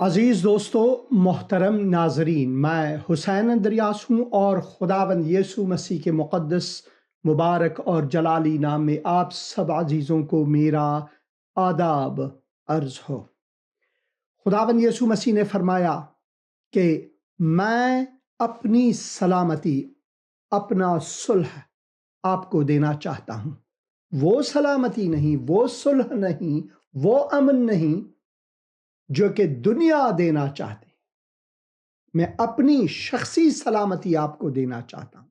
عزیز دوستو، محترم ناظرین، میں حسین اندریاس ہوں اور خداوند یسوع مسیح کے مقدس مبارک اور جلالی نام میں آپ سب عزیزوں کو میرا آداب عرض ہو۔ خداوند یسوع مسیح نے فرمایا کہ میں اپنی سلامتی، اپنا صلح آپ کو دینا چاہتا ہوں۔ وہ سلامتی نہیں، وہ صلح نہیں، وہ امن نہیں جو کہ دنیا دینا چاہتے ہیں۔ میں اپنی شخصی سلامتی آپ کو دینا چاہتا ہوں۔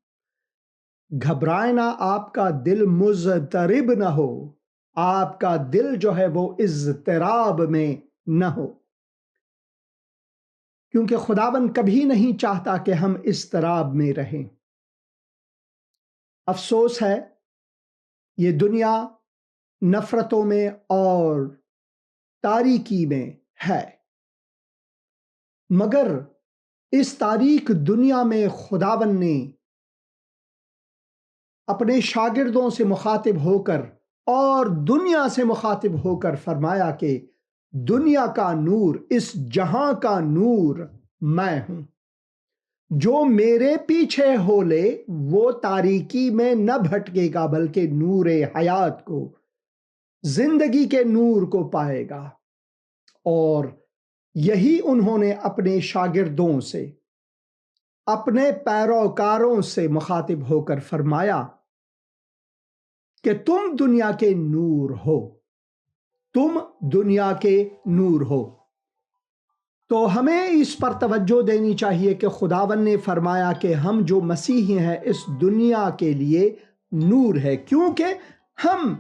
گھبرائے نہ، آپ کا دل مضطرب نہ ہو، آپ کا دل جو ہے وہ اضطراب میں نہ ہو، کیونکہ خداوند کبھی نہیں چاہتا کہ ہم اضطراب میں رہیں۔ افسوس ہے، یہ دنیا نفرتوں میں اور تاریکی میں ہے، مگر اس تاریک دنیا میں خداوند نے اپنے شاگردوں سے مخاطب ہو کر اور دنیا سے مخاطب ہو کر فرمایا کہ دنیا کا نور، اس جہاں کا نور میں ہوں۔ جو میرے پیچھے ہو لے وہ تاریکی میں نہ بھٹکے گا، بلکہ نور حیات کو، زندگی کے نور کو پائے گا۔ اور یہی انہوں نے اپنے شاگردوں سے، اپنے پیروکاروں سے مخاطب ہو کر فرمایا کہ تم دنیا کے نور ہو، تم دنیا کے نور ہو۔ تو ہمیں اس پر توجہ دینی چاہیے کہ خداوند نے فرمایا کہ ہم جو مسیحی ہیں اس دنیا کے لیے نور ہے، کیونکہ ہم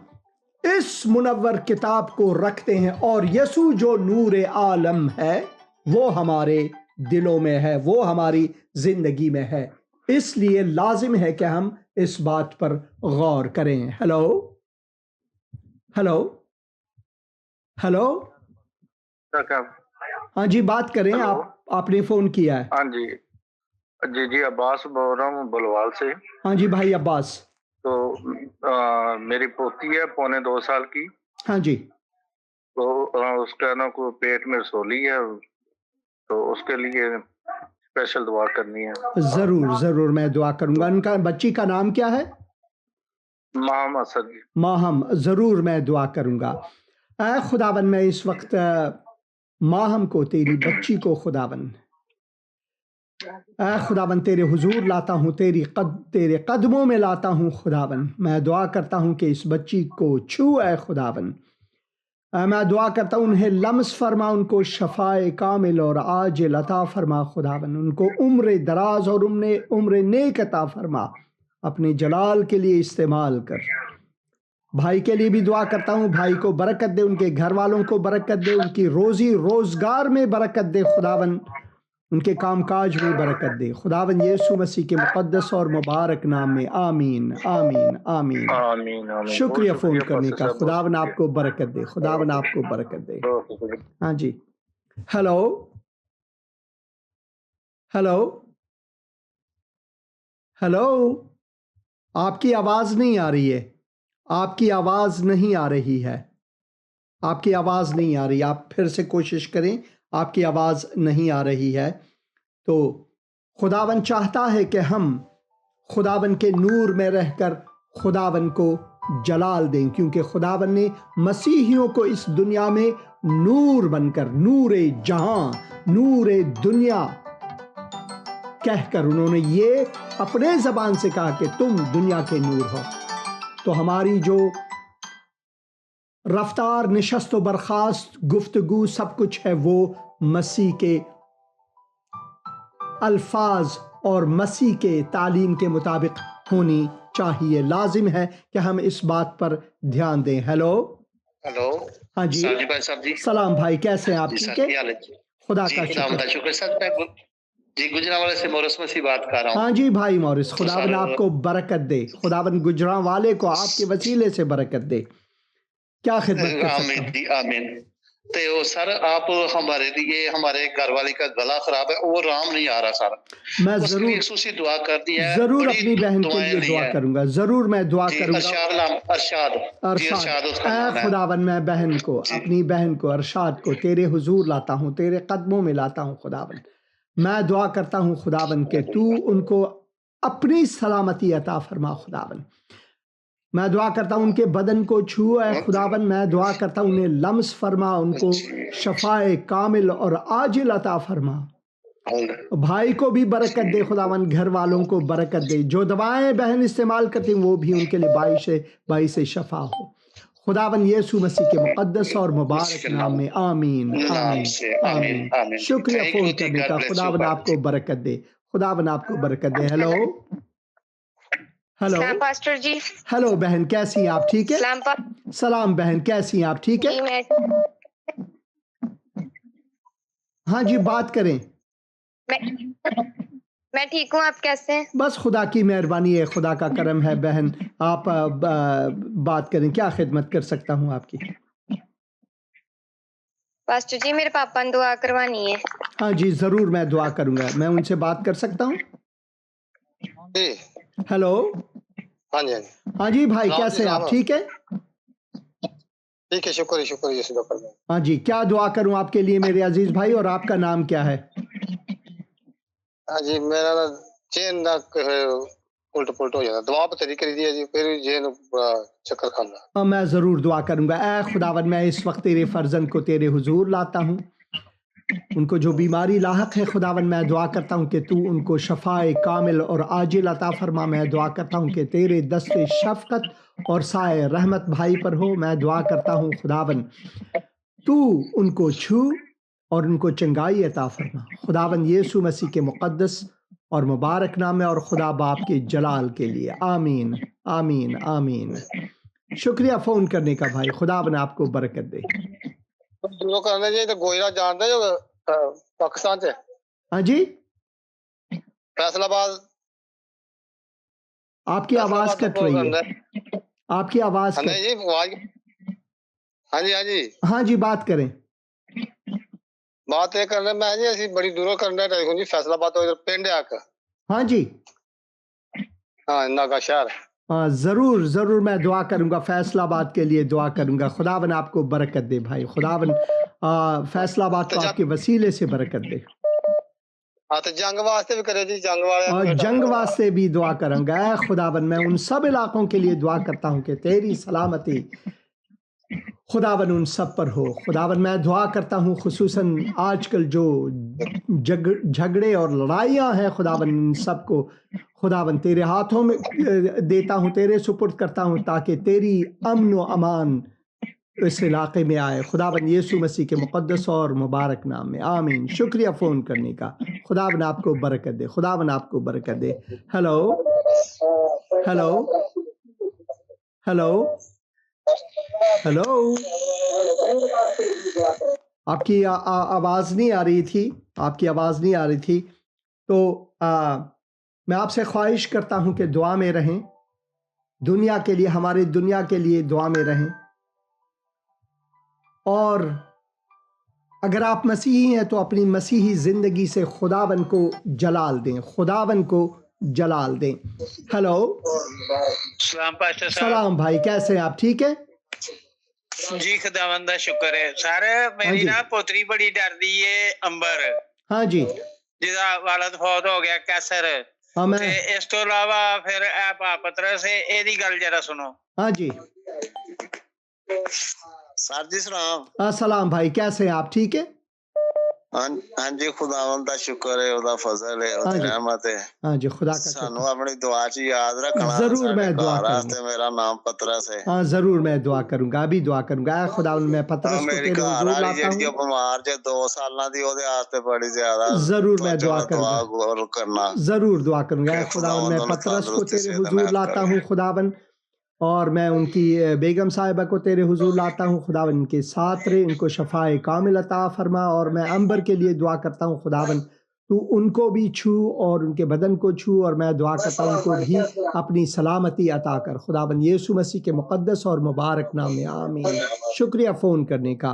اس منور کتاب کو رکھتے ہیں، اور یسوع جو نور عالم ہے وہ ہمارے دلوں میں ہے، وہ ہماری زندگی میں ہے۔ اس لیے لازم ہے کہ ہم اس بات پر غور کریں۔ ہیلو ہیلو ہیلو ہاں جی، بات کریں۔ آپ نے فون کیا ہے؟ ہاں جی عباس بول رہا ہوں بلوال سے۔ ہاں جی بھائی عباس۔ تو میری پوتی ہے 2.25 سال کی۔ ہاں جی۔ تو اس کا نا کوئی پیٹ میں رسولی ہے، تو اس کے لیے اسپیشل دعا کرنی ہے۔ ضرور ضرور، میں دعا کروں گا۔ ان کا بچی کا نام کیا ہے؟ ماہم اسد۔ ماہم، ضرور میں دعا کروں گا۔ اے خداوند، میں اس وقت ماہم کو، تیری بچی کو خداوند، اے خداوند تیرے حضور لاتا ہوں، تیرے قدموں میں لاتا ہوں خداوند۔ میں دعا کرتا ہوں کہ اس بچی کو چھو اے خداوند۔ میں دعا کرتا ہوں انہیں لمس فرما، ان کو شفائے کامل اور عاجل عطا فرما خداوند، ان کو عمر دراز اور عمر نیک عطا فرما، اپنے جلال کے لیے استعمال کر۔ بھائی کے لیے بھی دعا کرتا ہوں، بھائی کو برکت دے، ان کے گھر والوں کو برکت دے، ان کی روزی روزگار میں برکت دے خداوند، ان کے کام کاج میں برکت دے خداوند یسوع مسیح کے مقدس اور مبارک نام میں، آمین آمین آمین۔ آمین آمین۔ شکریہ فون کرنے کا۔ خداوند آپ کو برکت دے، خداوند آپ کو برکت دے۔ ہاں جی، ہیلو ہیلو ہیلو، آپ کی آواز نہیں آ رہی ہے، آپ کی آواز نہیں آ رہی ہے، آپ کی آواز نہیں آ رہی، آپ پھر سے کوشش کریں، آپ کی آواز نہیں آ رہی ہے۔ تو خداوند چاہتا ہے کہ ہم خداوند کے نور میں رہ کر خداوند کو جلال دیں، کیونکہ خداوند نے مسیحیوں کو اس دنیا میں نور بن کر، نور جہاں، نور دنیا کہہ کر انہوں نے یہ اپنے زبان سے کہا کہ تم دنیا کے نور ہو۔ تو ہماری جو رفتار، نشست و برخاست، گفتگو، سب کچھ ہے وہ مسیح کے الفاظ اور مسیح کے تعلیم کے مطابق ہونی چاہیے۔ لازم ہے کہ ہم اس بات پر دھیان دیں۔ ہیلو ہیلو، ہاں جی، سلام بھائی، کیسے ہیں آپ؟ ٹھیک ہے، خدا کا شکر۔ سر جی گجرانوالے سے مورس مسیح بات کر رہا ہوں۔ ہاں جی بھائی مورس، خداوند آپ کو برکت دے، خداوند گجرانوالے کو آپ کے وسیلے سے برکت دے۔ کیا خدمت کر سکتا ہوں؟ آمین جی آمین۔ تو سر آپ ہمارے لیے ہمارے گھر والے کا گلا خراب ہے، وہ رام نہیں آ رہا سر، میں اس کے لیے خصوصی دعا کر دی ہے، ضرور بڑی اپنی بہن کے دعائیں لیے لی دعا ہے کروں گا، ضرور میں دعا جی۔ کروں گا۔ ارشاد جی، ارشاد اس کا اے نام ہے خداون میں بہن کو، جی۔ اپنی بہن کو، ارشاد کو تیرے حضور لاتا ہوں، تیرے قدموں میں لاتا ہوں خداون۔ میں دعا کرتا ہوں خداون کہ تو ان کو اپنی سلامتی عطا فرما خداون۔ میں دعا کرتا ہوں ان کے بدن کو چھو اے خداون، میں دعا کرتا ہوں انہیں لمس فرما، ان کو شفائے کامل اور عاجل عطا فرما۔ بھائی کو بھی برکت دے خداون، گھر والوں کو برکت دے، جو دوائیں بہن استعمال کرتی ہیں وہ بھی ان کے لیے باعث شفا ہو خداون یسوع مسیح کے مقدس اور مبارک نام میں، آمین آمین آمین۔ شکریہ فون کرنے کا، خداون آپ کو برکت دے، خداون آپ کو برکت دے۔ ہیلو ہیلو سلام پاسٹر جی۔ ہیلو بہن، کیسی ہیں آپ؟ ٹھیک ہے؟ سلام بہن، کیسی ہیں آپ؟ ٹھیک ہے؟ ہاں جی، بات کریں۔ میں ٹھیک ہوں، آپ کیسے ہیں؟ بس خدا کی مہربانی ہے، خدا کا کرم ہے بہن۔ آپ بات کریں، کیا خدمت کر سکتا ہوں آپ کی؟ پاسٹر جی میرے پاپا نے دعا کروانی ہے۔ ہاں جی ضرور، میں دعا کروں گا۔ میں ان سے بات کر سکتا ہوں؟ جی ہیلو ہاں جی ہاں جی بھائی، کیسے ہیں آپ؟ ٹھیک ہے؟ ٹھیک ہے، شکریہ۔ ہاں جی، کیا دعا کروں آپ کے لیے میرے عزیز بھائی، اور آپ کا نام کیا ہے؟ ہاں جی، میرا چین الٹ پلٹ ہو جاتا، دعا پتہ کری دی جی، پھر جین چکر کھانا۔ میں ضرور دعا کروں گا۔ اے خداون، میں اس وقت تیرے فرزند کو تیرے حضور لاتا ہوں، ان کو جو بیماری لاحق ہے خداون، میں دعا کرتا ہوں کہ تو ان کو شفائے کامل اور عاجل عطا فرما۔ میں دعا کرتا ہوں کہ تیرے دست شفقت اور سائے رحمت بھائی پر ہو۔ میں دعا کرتا ہوں خداون تو ان کو چھو اور ان کو چنگائی عطا فرما خداون یسوع مسیح کے مقدس اور مبارک نام میں، اور خدا باپ کے جلال کے لیے، آمین آمین آمین۔ شکریہ فون کرنے کا بھائی، خداون آپ کو برکت دے۔ جو کرنا چاہیے تو گوئرا جانتا ہے جو پاکستان سے؟ ہاں جی، فیصل آباد۔ آپ کی آواز کٹ رہی ہے، آپ کی آواز کٹ۔ نہیں جی، ہاں جی ہاں جی ہاں جی، بات کریں۔ بات یہ کرنا میں جی، اسی بڑی دوروں کرنا ٹیلیفون جی، فیصل آباد تو پنڈ ہے آکا۔ ہاں جی، ہاں ناگا شہر۔ ضرور ضرور، میں دعا کروں گا، فیصل آباد کے لیے دعا کروں گا۔ خداون آپ کو برکت دے بھائی، خداون فیصل آباد کو آپ کے وسیلے سے برکت دے۔ ہاں تو جنگ واسطے بھی کرے جی، جنگ والے جنگ واسطے بھی دعا کروں گا۔ اے خداون، میں ان سب علاقوں کے لیے دعا کرتا ہوں کہ تیری سلامتی خداون ان سب پر ہو۔ خداون میں دعا کرتا ہوں خصوصاً آج کل جو جھگڑے اور لڑائیاں ہیں خداون، ان سب کو خداون تیرے ہاتھوں میں دیتا ہوں، تیرے سپرد کرتا ہوں، تاکہ تیری امن و امان اس علاقے میں آئے خداون یسوع مسیح کے مقدس اور مبارک نام میں، آمین۔ شکریہ فون کرنے کا، خداون آپ کو برکت دے، خداون آپ کو برکت دے۔ ہیلو ہیلو ہیلو ہیلو، آپ کی آواز نہیں آ رہی تھی، آپ کی آواز نہیں آ رہی تھی، تو میں آپ سے خواہش کرتا ہوں کہ دعا میں رہیں، دنیا کے لیے، ہماری دنیا کے لیے دعا میں رہیں، اور اگر آپ مسیحی ہیں تو اپنی مسیحی زندگی سے خداون کو جلال دیں، خداون کو جلال دیں۔ ہیلو، سلام پاسٹر صاحب۔ سلام بھائی، کیسے ہیں آپ؟ ٹھیک ہے جی، خداوند دا شکر ہے۔ سر میری نا پوتری بڑی ڈر دی ہے، امبر، ہاں جی، جدا والد فوت ہو گیا کیسر، اس تو علاوہ پھر پترس ہے، اے دی گل ذرا سنو۔ ہاں جی، سر جی سلام۔ سلام بھائی، کیسے ہیں آپ؟ ٹھیک ہے؟ ہاں جی، خداوند دا شکر ہے، او دا فضل ہے، او دی رحمت ہے۔ ہاں جی، خدا کا سانو اپنی دعا چ یاد رکھنا۔ ضرور میں دعا کروں گا۔ میرا نام پترس ہے۔ ہاں ضرور میں دعا کروں گا، ابھی دعا کروں گا۔ اے خداوند، میں پترس کو تیرے حضور لاتا ہوں۔ جو بیمار جو 2 سالاں دی، او دے واسطے بڑی زیادہ ضرور میں دعا کروں گا، ضرور دعا کروں گا۔ اے خداوند، میں پترس کو تیرے حضور لاتا ہوں خداوند، اور میں ان کی بیگم صاحبہ کو تیرے حضور لاتا ہوں خداوند، ان کے ساتھ رہے، ان کو شفائے کامل عطا فرما، اور میں امبر کے لیے دعا کرتا ہوں خداوند تو ان کو بھی چھو اور ان کے بدن کو چھو، اور میں دعا کرتا ہوں ان کو بھی اپنی سلامتی عطا کر خداوند یسوع مسیح کے مقدس اور مبارک نام میں، آمین۔ شکریہ فون کرنے کا۔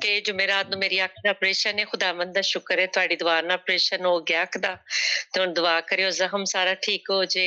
ਕਿ ਜੁਮੇਰਾਤ ਨੂੰ ਮੇਰੀ ਅੱਖ ਦਾ ਆਪਰੇਸ਼ਨ ਹੈ। ਖੁਦਾਵੰਦ ਦਾ ਸ਼ੁਕਰ ਹੈ ਤੁਹਾਡੀ ਦੁਆ ਨਾਲ ਆਪਰੇਸ਼ਨ ਹੋ ਗਿਆ ਅੱਖ ਦਾ। ਤੇ ਹੁਣ ਦੁਆ ਕਰਿਓ ਜ਼ਖਮ ਸਾਰਾ ਠੀਕ ਹੋ ਜੇ।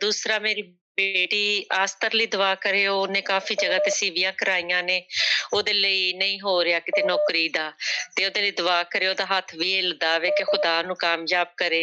ਦੂਸਰਾ ਮੇਰੀ ਬੇਟੀ ਆਸਤਰ ਲਈ ਦੁਆ ਕਰਿਓ। ਉਹਨੇ ਕਾਫੀ ਜਗ੍ਹਾ ਤੇ ਸੀਵੀਆਂ ਕਰਾਈਆਂ ਨੇ, ਉਹਦੇ ਲਈ ਨਹੀਂ ਹੋ ਰਿਹਾ ਕਿਤੇ ਨੌਕਰੀ ਦਾ, ਤੇ ਉਹਦੇ ਲਈ ਦੁਆ ਕਰਿਓ। ਉਹਦਾ ਹੱਥ ਵੀ ਹਿਲਦਾ ਵੇ ਕਿ ਖੁਦਾ ਨੂੰ ਕਾਮਯਾਬ ਕਰੇ।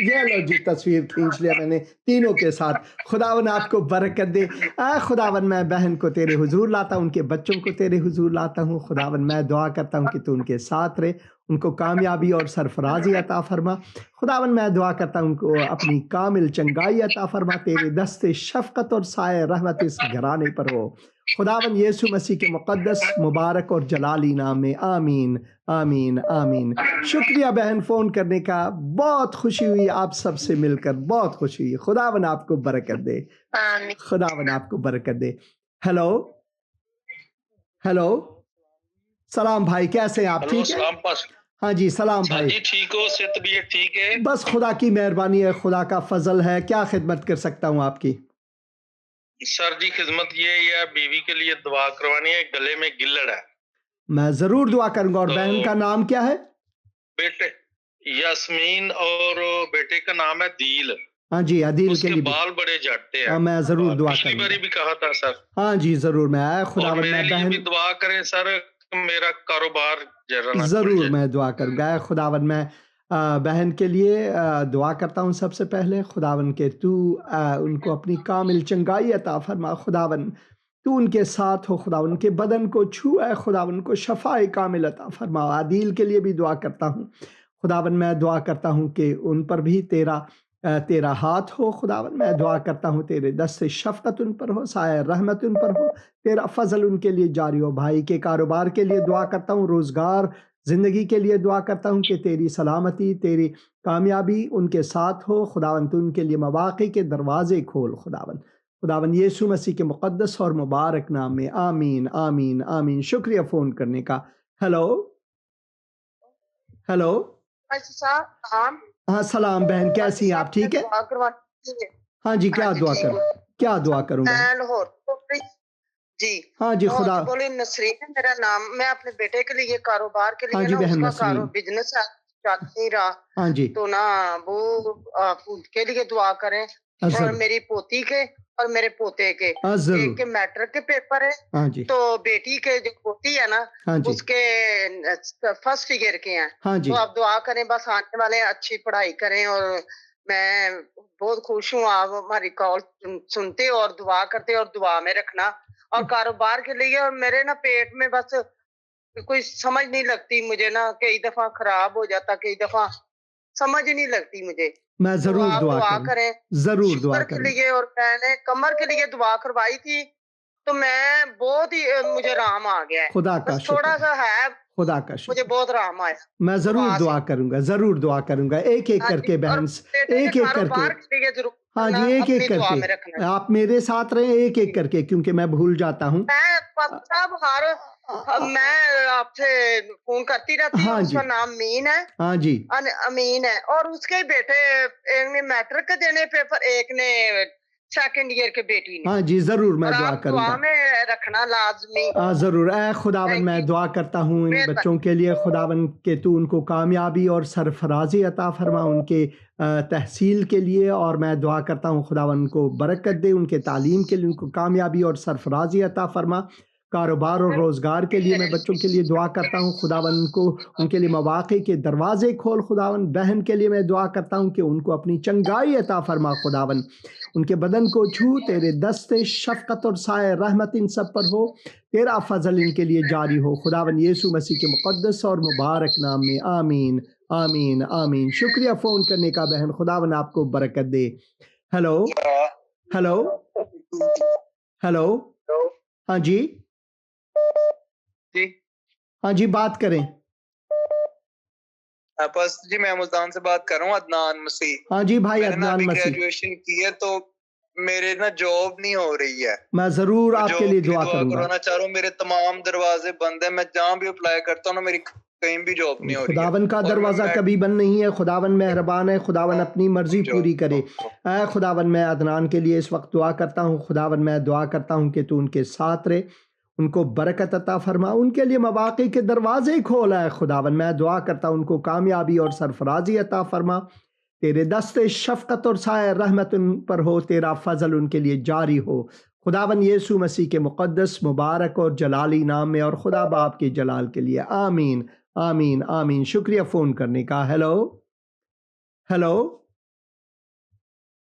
یہ لو جی تصویر کھینچ لیا میں نے تینوں کے ساتھ. خداون آپ کو برکت دے. اے خداون میں بہن کو تیرے حضور لاتا ہوں, ان کے بچوں کو تیرے حضور لاتا ہوں. خداون میں دعا کرتا ہوں کہ تو ان کے ساتھ رہے, ان کو کامیابی اور سرفرازی عطا فرما. خداون میں دعا کرتا ہوں ان کو اپنی کامل چنگائی عطا فرما. تیرے دست شفقت اور سائے رحمت اس گھرانے پر ہو. خداون یسوع مسیح کے مقدس مبارک اور جلالی نام میں آمین آمین آمین. شکریہ بہن فون کرنے کا, بہت خوشی ہوئی آپ سب سے مل کر, بہت خوشی ہوئی. خداون آپ کو برکت دے, خداون آپ کو برکت دے. ہیلو ہیلو, سلام بھائی, کیسے ہیں آپ؟ ٹھیک ہے؟ ہاں جی سلام بھائی. جی ٹھیک ہو؟ صحت طبیعت ٹھیک ہے؟ بس خدا کی مہربانی ہے, خدا کا فضل ہے. کیا خدمت کر سکتا ہوں آپ کی؟ سر جی خدمت یہ ہے, بیوی کے لیے دعا کروانی ہے, گلے میں گلڑ ہے. میں ضرور دعا کروں گا. اور بہن کا نام کیا ہے؟ بیٹے یاسمین, اور بیٹے کا نام ہے دیل. ہاں جی عدیل اس کے لیے بال بڑے جھڑتے ہیں. میں ضرور دعا پچھلی کروں باری گا. بھی کہا تھا سر. ہاں جی ضرور. میں خدا اور میرے میں لیے بہن بھی دعا کریں سر, میرا کاروبار ضرور میں دعا کروں گا. خداون میں بہن کے لیے دعا کرتا ہوں. سب سے پہلے خداون کے تو ان کو اپنی کامل چنگائی عطا فرما. خداون تو ان کے ساتھ ہو. خداون کے بدن کو چھو, اے خداون کو شفائے کامل عطا فرما. عادل کے لیے بھی دعا کرتا ہوں. خداون میں دعا کرتا ہوں کہ ان پر بھی تیرا ہاتھ ہو. خداون میں دعا کرتا ہوں تیرے دست شفقت ان پر ہو, سایہ رحمت ان پر ہو, تیرا فضل ان کے لیے جاری ہو. بھائی کے کاروبار کے لیے دعا کرتا ہوں, روزگار زندگی کے لیے دعا کرتا ہوں کہ تیری سلامتی, تیری کامیابی ان کے ساتھ ہو. خداون تو ان کے لیے مواقع کے دروازے کھول. خداون یسوع مسیح کے مقدس اور مبارک نام میں آمین آمین آمین. شکریہ فون کرنے کا. Hello hello. ہاں سلام بہن, کیسی ہیں آپ؟ ٹھیک ہے؟ ہاں جی, کیا دعا کروں گا؟ جی ہاں جی خدا. بولے نسرین ہے میرا نام. میں اپنے بیٹے کے لیے کاروبار کے ہاں لیے جی نا بہن اس کا نسرین. بزنس چل نہیں رہا, ہاں جی تو نا وہ کے لیے دعا کریں. اور میری پوتی کے اور میرے پوتے کے, ایک کے میٹرک کے پیپر ہے. ہاں جی. تو بیٹی کے جو پوتی ہے نا اس کے فرسٹ ایئر کے ہیں. ہاں جی. تو آپ دعا کریں, بس آنے والے اچھی پڑھائی کریں. اور میں بہت خوش ہوں آپ ہماری کال سنتے اور دعا کرتے اور دعا میں رکھنا. اور کاروبار کے لیے, اور میرے نا پیٹ میں بس کوئی سمجھ نہیں لگتی مجھے نا, کئی دفعہ خراب ہو جاتا, کئی دفعہ سمجھ نہیں لگتی مجھے. میں ضرور دعا کریں, ضرور دعا شوگر کے لیے. اور میں نے کمر کے لیے دعا کروائی تھی, تو میں بہت ہی مجھے رام آ گیا ہے. خدا کا تھوڑا سا ہے, خدا کا شکر, مجھے بہت رام آیا. میں ضرور دعا کروں گا, ضرور دعا کروں گا. ایک ایک کر کے بہن, ایک ایک کر کے. ہاں جی, ایک ایک کر کے آپ میرے ساتھ رہیں, ایک ایک کر کے, کیونکہ میں بھول جاتا ہوں. میں آپ سے فون کرتی رہتی ہوں. اس کا نام مین ہے. ہاں جی امین ہے. اور اس کے بیٹے, ایک نے میٹرک کے دینے پیپر, ایک نے سیکنڈ ایئر کے بیٹی نے. ہاں جی ضرور میں دعا کروں گا. دعا میں رکھنا لازمی. ضرور. اے خداون میں دعا کرتا ہوں ان بچوں کے لیے. خداون کہ تو ان کو کامیابی اور سرفرازی عطا فرما ان کے تحصیل کے لیے. اور میں دعا کرتا ہوں خداون ان کو برکت دے, ان کے تعلیم کے لیے ان کو کامیابی اور سرفرازی عطا فرما. کاروبار اور روزگار کے لیے میں بچوں کے لیے دعا کرتا ہوں. خداون ان کو ان کے لیے مواقع کے دروازے کھول. خداون بہن کے لیے میں دعا کرتا ہوں کہ ان کو اپنی چنگائی عطا فرما. خداون ان کے بدن کو چھو, تیرے دست شفقت اور سائے رحمت ان سب پر ہو. تیرا فضل ان کے لیے جاری ہو. خداون یسوع مسیح کے مقدس اور مبارک نام میں آمین آمین آمین. شکریہ فون کرنے کا بہن, خداون آپ کو برکت دے. Hello hello hello. ہاں جی ہاں جی, بات کریں. جی میں ملتان سے بات کر رہا ہوں, عدنان مسیح. ہاں جی بھائی عدنان مسیح. گریجویشن کی ہے تو میرے نا جاب نہیں ہو رہی ہے. میں ضرور آپ کے لیے دعا کروں گا. کرانا چاہ رہا ہوں, میرے تمام دروازے بند ہیں. میں جہاں بھی اپلائی کرتا ہوں نا, میری کہیں بھی جاب نہیں ہو رہی ہے. خداون کا دروازہ کبھی بند نہیں ہے. خداون مہربان ہے. خداون اپنی مرضی پوری کرے. اے خداون میں عدنان کے لیے اس وقت دعا کرتا ہوں. خداون میں دعا کرتا ہوں کہ تو ان کے ساتھ رہے, ان کو برکت عطا فرما, ان کے لیے مواقع کے دروازے کھولا ہے. خداون میں دعا کرتا ہوں ان کو کامیابی اور سرفرازی عطا فرما. تیرے دست شفقت اور سایہ رحمت ان پر ہو. تیرا فضل ان کے لیے جاری ہو. خداون یسوع مسیح کے مقدس مبارک اور جلالی نام میں, اور خدا باپ کے جلال کے لیے آمین آمین آمین. شکریہ فون کرنے کا. ہیلو ہیلو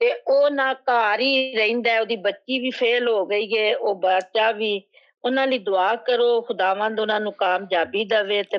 ਤੇ ਉਹ ਨਾ ਘਰ ਹੀ ਰਹਿੰਦਾ ਹੈ, ਉਹਦੀ ਬੱਚੀ ਵੀ ਫੇਲ ਹੋ ਗਈ ਹੈ, ਉਹ ਬੱਚਾ ਵੀ। ਉਹਨਾਂ ਲਈ ਦੁਆ ਕਰੋ, ਖੁਦਾਵੰਦ ਉਹਨਾਂ ਨੂੰ ਕਾਮਯਾਬੀ ਦੇਵੇ। ਤੇ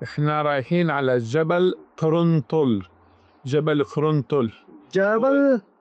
احنا رايحين على جبل قرنطل. جبل قرنطل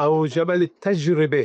او جبل التجربة.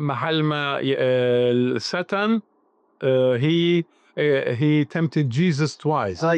محل ما Satan he tempted Jesus twice.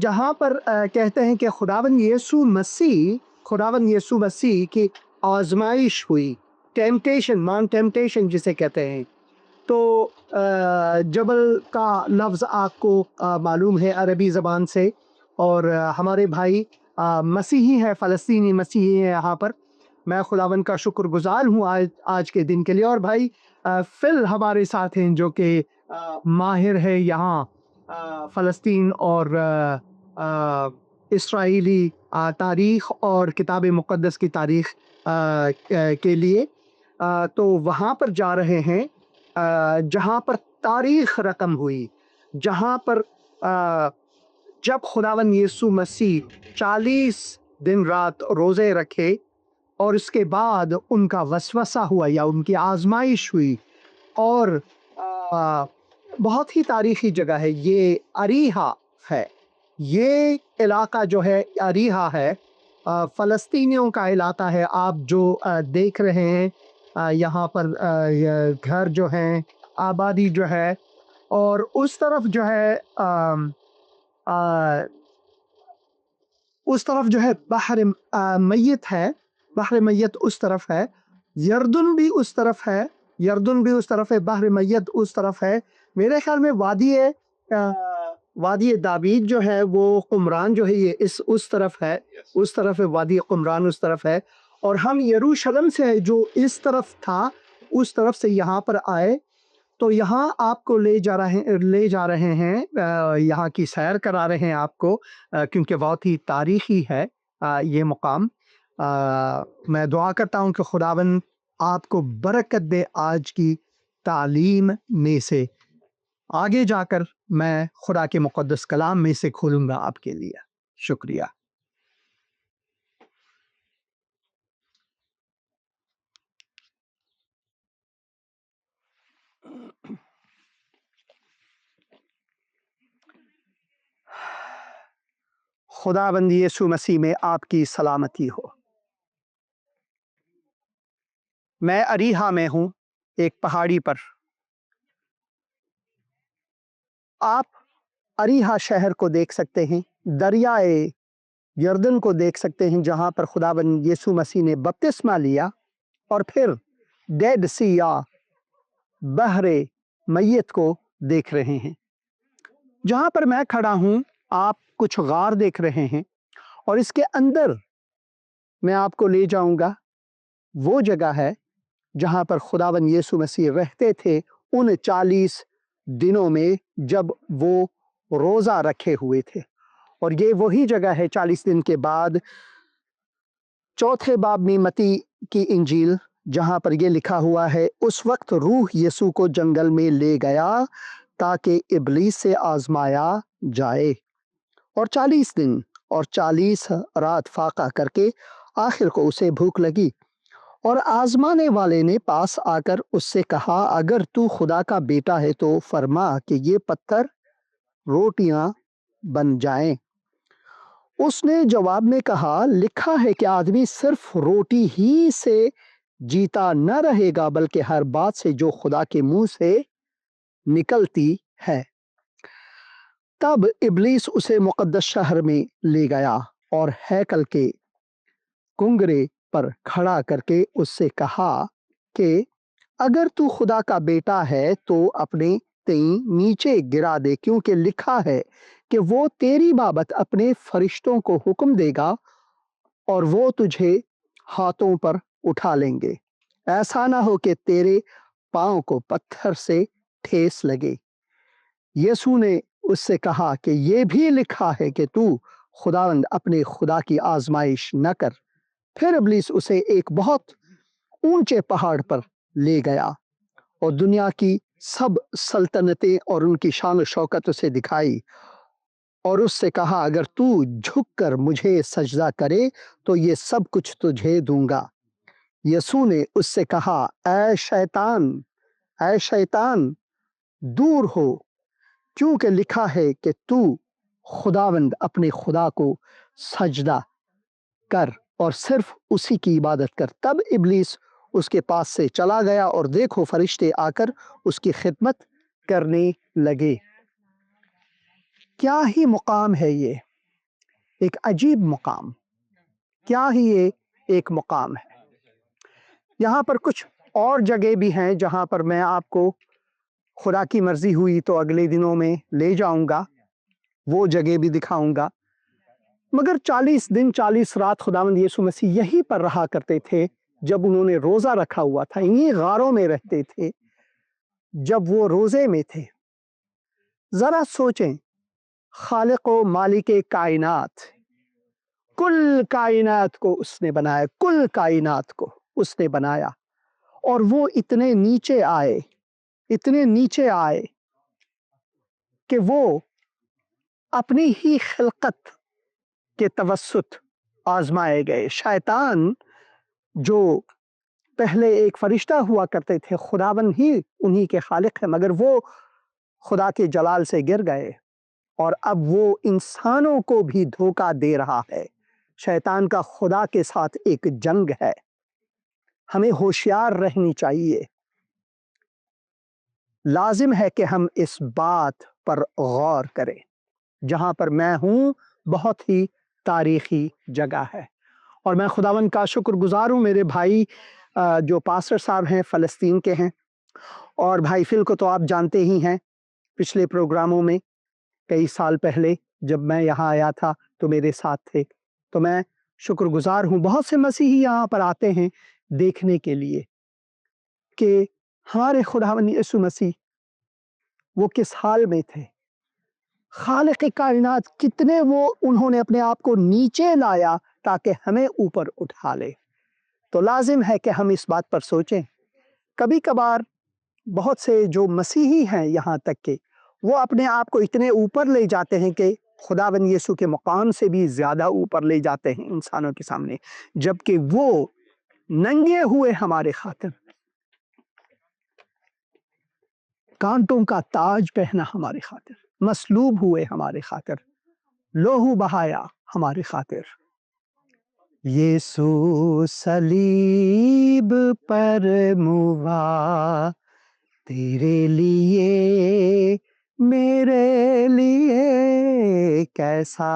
جہاں پر کہتے ہیں کہ خداوند یسوع مسیح کی آزمائش ہوئی، ٹیمپٹیشن، مان ٹیمپٹیشن جسے کہتے ہیں. تو جبل کا لفظ آپ کو معلوم ہے عربی زبان سے، اور ہمارے بھائی مسیحی ہیں، فلسطینی مسیحی ہیں یہاں پر. میں خداوند کا شکر گزار ہوں آج کے دن کے لیے. اور بھائی فل ہمارے ساتھ ہیں جو کہ ماہر ہے یہاں فلسطین اور اسرائیلی تاریخ اور کتاب مقدس کی تاریخ کے لیے. تو وہاں پر جا رہے ہیں جہاں پر تاریخ رقم ہوئی، جہاں پر جب خداوند یسوع مسیح 40 دن رات روزے رکھے اور اس کے بعد ان کا وسوسہ ہوا یا ان کی آزمائش ہوئی. اور بہت ہی تاریخی جگہ ہے یہ، اریحا ہے. یہ علاقہ جو ہے اریحا ہے، فلسطینیوں کا علاقہ ہے. آپ جو دیکھ رہے ہیں یہاں پر گھر جو ہیں، آبادی جو ہے، اور اس طرف جو ہے بحر میت ہے. بحر میت اس طرف ہے، یردن بھی اس طرف ہے، بحر میت اس طرف ہے. میرے خیال میں وادی داوید جو ہے وہ قمران جو ہے یہ اس طرف ہے، اس طرف ہے وادی قمران اس طرف ہے. اور ہم یروشلم سے جو اس طرف تھا اس طرف سے یہاں پر آئے، تو یہاں آپ کو لے جا رہے ہیں، یہاں کی سیر کرا رہے ہیں آپ کو، کیونکہ بہت ہی تاریخی ہے یہ مقام. میں دعا کرتا ہوں کہ خداوند آپ کو برکت دے آج کی تعلیم میں سے. آگے جا کر میں خدا کے مقدس کلام میں سے کھولوں گا آپ کے لیے. شکریہ. خداوند یسوع مسیح میں آپ کی سلامتی ہو. میں اریحا میں ہوں، ایک پہاڑی پر. آپ اریحا شہر کو دیکھ سکتے ہیں، دریائے یردن کو دیکھ سکتے ہیں جہاں پر خداوند یسوع مسیح نے بپتسمہ لیا، اور پھر ڈیڈ سی یا بحر میت کو دیکھ رہے ہیں. جہاں پر میں کھڑا ہوں آپ کچھ غار دیکھ رہے ہیں، اور اس کے اندر میں آپ کو لے جاؤں گا. وہ جگہ ہے جہاں پر خداوند یسوع مسیح رہتے تھے ان 40 دنوں میں جب وہ روزہ رکھے ہوئے تھے. اور یہ وہی جگہ ہے 40 دن کے بعد 4 باب میں متی کی انجیل جہاں پر یہ لکھا ہوا ہے، اس وقت روح یسوع کو جنگل میں لے گیا تاکہ ابلیس سے آزمایا جائے. اور 40 دن اور 40 رات فاقہ کر کے آخر کو اسے بھوک لگی. اور آزمانے والے نے پاس آ کر اس سے کہا، اگر تو خدا کا بیٹا ہے تو فرما کہ یہ پتھر روٹیاں بن جائیں. اس نے جواب میں کہا، لکھا ہے کہ آدمی صرف روٹی ہی سے جیتا نہ رہے گا بلکہ ہر بات سے جو خدا کے منہ سے نکلتی ہے. تب ابلیس اسے مقدس شہر میں لے گیا اور ہیکل کے کنگرے پر کھڑا کر کے اس سے کہا کہ اگر تو خدا کا بیٹا ہے تو اپنے تئیں نیچے گرا دے، کیونکہ لکھا ہے کہ وہ تیری بابت اپنے فرشتوں کو حکم دے گا اور وہ تجھے ہاتھوں پر اٹھا لیں گے، ایسا نہ ہو کہ تیرے پاؤں کو پتھر سے ٹھیس لگے. یسوع نے اس سے کہا کہ یہ بھی لکھا ہے کہ تو خداوند اپنے خدا کی آزمائش نہ کر. پھر ابلیس اسے ایک بہت اونچے پہاڑ پر لے گیا اور دنیا کی سب سلطنتیں اور ان کی شان و شوکت اسے دکھائی، اور اس سے کہا، اگر تو جھک کر مجھے سجدہ کرے تو یہ سب کچھ تجھے دوں گا. یسوع نے اس سے کہا، اے شیطان دور ہو، کیونکہ لکھا ہے کہ تو خداوند اپنے خدا کو سجدہ کر اور صرف اسی کی عبادت کر. تب ابلیس اس کے پاس سے چلا گیا اور دیکھو فرشتے آ کر اس کی خدمت کرنے لگے. کیا ہی مقام ہے یہ، ایک عجیب مقام، کیا ہی یہ ایک مقام ہے۔ یہاں پر کچھ اور جگہ بھی ہیں جہاں پر میں آپ کو خدا کی مرضی ہوئی تو اگلے دنوں میں لے جاؤں گا، وہ جگہ بھی دکھاؤں گا، مگر 40 دن 40 رات خداوند یسوع مسیح یہی پر رہا کرتے تھے جب انہوں نے روزہ رکھا ہوا تھا، انہی غاروں میں رہتے تھے جب وہ روزے میں تھے۔ ذرا سوچیں، خالق و مالک کائنات، کل کائنات کو اس نے بنایا، کل کائنات کو اس نے بنایا، اور وہ اتنے نیچے آئے، اتنے نیچے آئے کہ وہ اپنی ہی خلقت کے توسط آزمائے گئے۔ شیطان جو پہلے ایک فرشتہ ہوا کرتے تھے، خداوند ہی انہی کے خالق ہے، مگر وہ خدا کے جلال سے گر گئے اور اب وہ انسانوں کو بھی دھوکہ دے رہا ہے۔ شیطان کا خدا کے ساتھ ایک جنگ ہے، ہمیں ہوشیار رہنی چاہیے۔ لازم ہے کہ ہم اس بات پر غور کریں۔ جہاں پر میں ہوں بہت ہی تاریخی جگہ ہے، اور میں خداوند کا شکر گزار ہوں۔ میرے بھائی جو پاسٹر صاحب ہیں فلسطین کے ہیں، اور بھائی فل کو تو آپ جانتے ہی ہیں، پچھلے پروگراموں میں کئی سال پہلے جب میں یہاں آیا تھا تو میرے ساتھ تھے، تو میں شکر گزار ہوں۔ بہت سے مسیحی یہاں پر آتے ہیں دیکھنے کے لیے کہ ہمارے خداوند یسوع مسیح وہ کس حال میں تھے، خالق کائنات کتنے انہوں نے اپنے آپ کو نیچے لایا تاکہ ہمیں اوپر اٹھا لے۔ تو لازم ہے کہ ہم اس بات پر سوچیں۔ کبھی کبھار بہت سے جو مسیحی ہیں یہاں تک کہ وہ اپنے آپ کو اتنے اوپر لے جاتے ہیں کہ خداوند یسوع کے مقام سے بھی زیادہ اوپر لے جاتے ہیں انسانوں کے سامنے، جبکہ وہ ننگے ہوئے ہمارے خاطر، کانٹوں کا تاج پہنا ہمارے خاطر، مصلوب ہوئے ہمارے خاطر، لہو بہایا ہمارے خاطر۔ یسوع صلیب پر موا تیرے لیے میرے لیے کیسا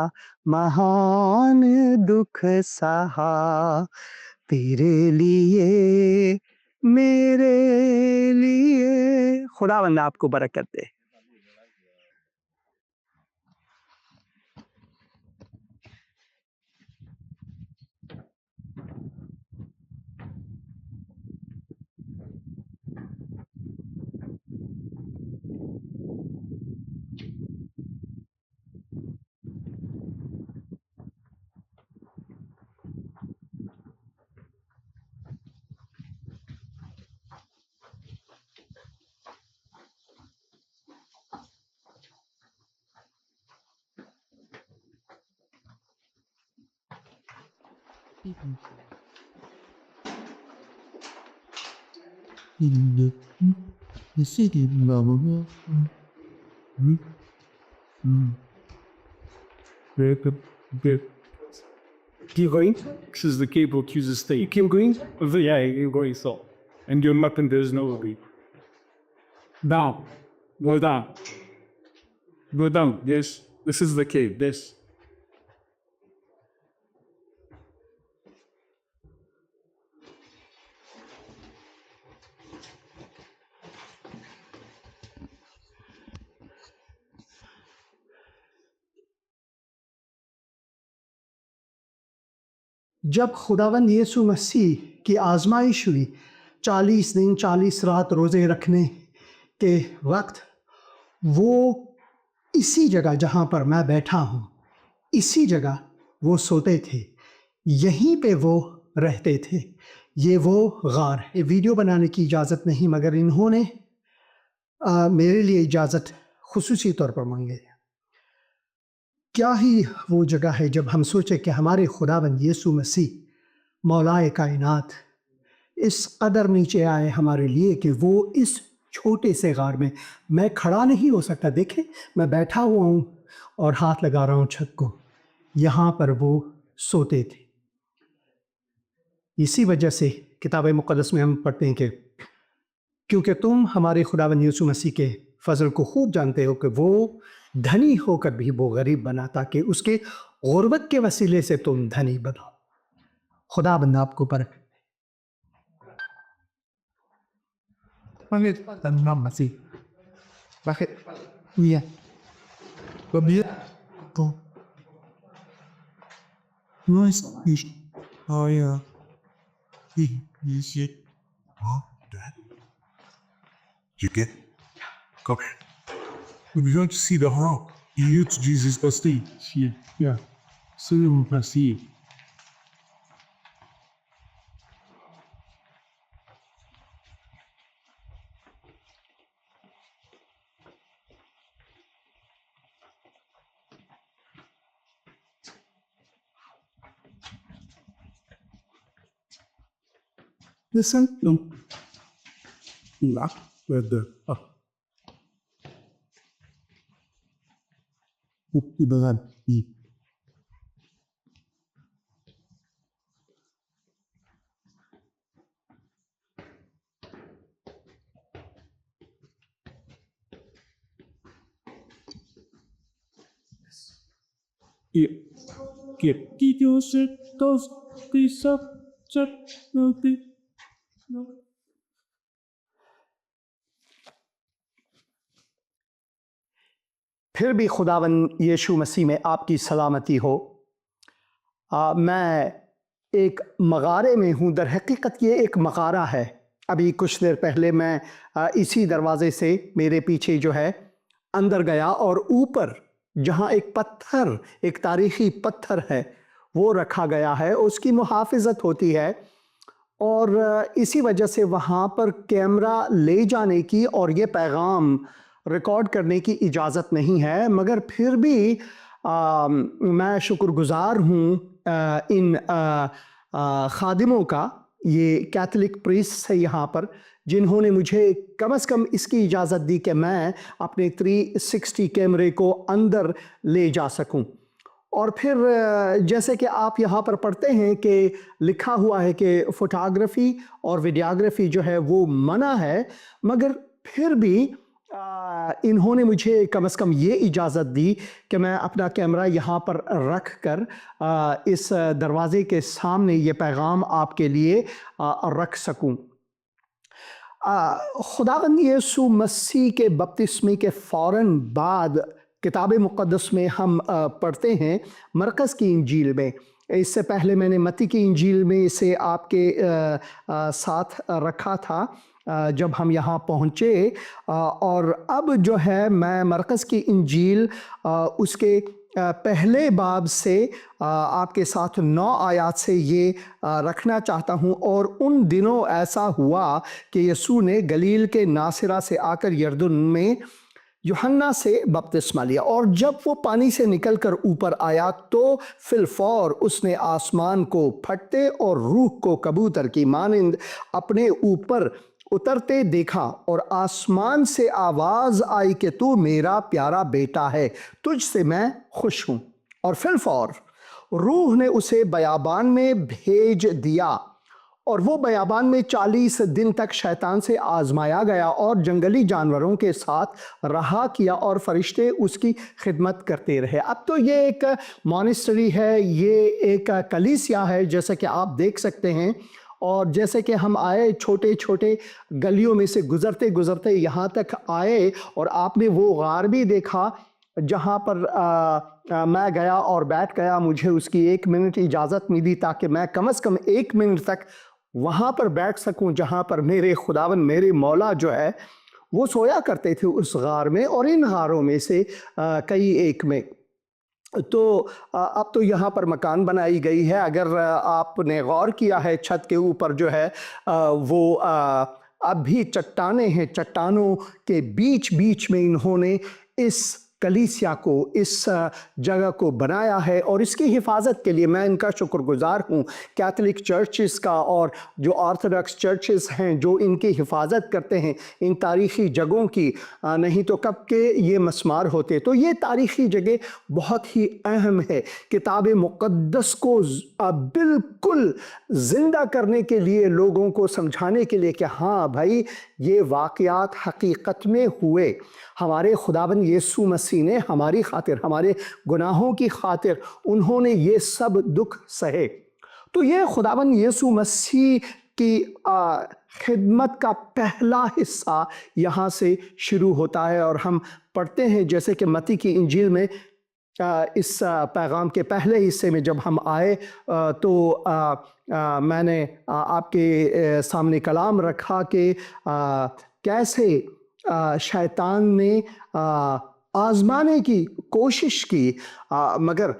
مہان دکھ سہا، تیرے لیے میرے لیے۔ خداوند آپ کو برکت دے۔ Keep going. This is the cable to the state. You keep going? Yeah, you're going so. And you're not in there's no way. Down. Go down. Go down. Yes. This is the cave. This. جب خداوند یسوع مسیح کی آزمائش ہوئی 40 دن 40 رات روزے رکھنے کے وقت، وہ اسی جگہ جہاں پر میں بیٹھا ہوں، اسی جگہ وہ سوتے تھے، یہیں پہ وہ رہتے تھے۔ یہ وہ غار ہے۔ ویڈیو بنانے کی اجازت نہیں، مگر انہوں نے میرے لیے اجازت خصوصی طور پر مانگے۔ کیا ہی وہ جگہ ہے جب ہم سوچیں کہ ہمارے خداوند یسوع مسیح مولائے کائنات اس قدر نیچے آئے ہمارے لیے کہ وہ اس چھوٹے سے غار میں کھڑا نہیں ہو سکتا۔ دیکھیں میں بیٹھا ہوا ہوں اور ہاتھ لگا رہا ہوں چھت کو، یہاں پر وہ سوتے تھے۔ اسی وجہ سے کتاب مقدس میں ہم پڑھتے ہیں کہ کیونکہ تم ہمارے خداوند یسوع مسیح کے فضل کو خوب جانتے ہو کہ وہ دھنی ہو کر بھی وہ غریب بنا تاکہ اس کے غربت کے وسیلے سے تم دھنی بنو۔ خدا بند آپ کو برکت You get? Come here. We're going to see the rock. You use Jesus Christ. Yeah. So you will see. Listen. No. Lock with the پھر بھی خداوند یشوع مسیح میں آپ کی سلامتی ہو۔ میں ایک مغارے میں ہوں، در حقیقت یہ ایک مغارہ ہے۔ ابھی کچھ دیر پہلے میں اسی دروازے سے میرے پیچھے جو ہے اندر گیا، اور اوپر جہاں ایک پتھر، ایک تاریخی پتھر ہے وہ رکھا گیا ہے، اس کی محافظت ہوتی ہے، اور اسی وجہ سے وہاں پر کیمرہ لے جانے کی اور یہ پیغام ریکارڈ کرنے کی اجازت نہیں ہے، مگر پھر بھی میں شکر گزار ہوں ان خادموں کا، یہ کیتھولک پریسٹ ہے یہاں پر، جنہوں نے مجھے کم از کم اس کی اجازت دی کہ میں اپنے 360 کیمرے کو اندر لے جا سکوں۔ اور پھر جیسے کہ آپ یہاں پر پڑھتے ہیں کہ لکھا ہوا ہے کہ فوٹوگرافی اور ویڈیوگرافی جو ہے وہ منع ہے، مگر پھر بھی انہوں نے مجھے کم از کم یہ اجازت دی کہ میں اپنا کیمرہ یہاں پر رکھ کر اس دروازے کے سامنے یہ پیغام آپ کے لیے رکھ سکوں۔ خداوند یسوع مسیح کے بپتسمے کے فوراً بعد کتاب مقدس میں ہم پڑھتے ہیں مرقس کی انجیل میں، اس سے پہلے میں نے متی کی انجیل میں اسے آپ کے ساتھ رکھا تھا جب ہم یہاں پہنچے، اور اب جو ہے میں مرقس کی انجیل اس کے پہلے باب سے آپ کے ساتھ 9 آیات سے یہ رکھنا چاہتا ہوں۔ اور ان دنوں ایسا ہوا کہ یسوع نے گلیل کے ناصرہ سے آ کر یردن میں یوحنا سے بپتسمہ لیا، اور جب وہ پانی سے نکل کر اوپر آیا تو فی الفور اس نے آسمان کو پھٹتے اور روح کو کبوتر کی مانند اپنے اوپر اترتے دیکھا، اور آسمان سے آواز آئی کہ تو میرا پیارا بیٹا ہے، تجھ سے میں خوش ہوں۔ اور فی الفور روح نے اسے بیابان میں بھیج دیا، اور وہ بیابان میں 40 دن تک شیطان سے آزمایا گیا اور جنگلی جانوروں کے ساتھ رہا کیا، اور فرشتے اس کی خدمت کرتے رہے۔ اب تو یہ ایک مونسٹری ہے، یہ ایک کلیسیا ہے جیسا کہ آپ دیکھ سکتے ہیں، اور جیسے کہ ہم آئے چھوٹے چھوٹے گلیوں میں سے گزرتے گزرتے یہاں تک آئے، اور آپ نے وہ غار بھی دیکھا جہاں پر میں گیا اور بیٹھ گیا۔ مجھے اس کی 1 منٹ اجازت ملی تاکہ میں کم از کم 1 منٹ تک وہاں پر بیٹھ سکوں جہاں پر میرے خداوند، میرے مولا جو ہے وہ سویا کرتے تھے اس غار میں، اور ان غاروں میں سے کئی ایک میں۔ تو اب تو یہاں پر مکان بنائی گئی ہے۔ اگر آپ نے غور کیا ہے چھت کے اوپر جو ہے وہ اب بھی چٹانیں ہیں، چٹانوں کے بیچ بیچ میں انہوں نے اس کلیسیا کو، اس جگہ کو بنایا ہے، اور اس کی حفاظت کے لیے میں ان کا شکر گزار ہوں، کیتھولک چرچز کا، اور جو آرتھوڈاکس چرچز ہیں جو ان کی حفاظت کرتے ہیں ان تاریخی جگہوں کی، نہیں تو کب کے یہ مسمار ہوتے۔ تو یہ تاریخی جگہ بہت ہی اہم ہے کتاب مقدس کو بالکل زندہ کرنے کے لیے، لوگوں کو سمجھانے کے لیے کہ ہاں بھائی یہ واقعات حقیقت میں ہوئے۔ ہمارے خداوند یسوع مسیح مسیح نے ہماری خاطر، ہمارے گناہوں کی خاطر انہوں نے یہ سب دکھ سہے۔ تو یہ خداوند یسوع مسیح کی خدمت کا پہلا حصہ یہاں سے شروع ہوتا ہے، اور ہم پڑھتے ہیں جیسے کہ متی کی انجیل میں اس پیغام کے پہلے حصے میں جب ہم آئے تو میں نے آپ کے سامنے کلام رکھا کہ کیسے شیطان نے آزمانے کی کوشش کی، مگر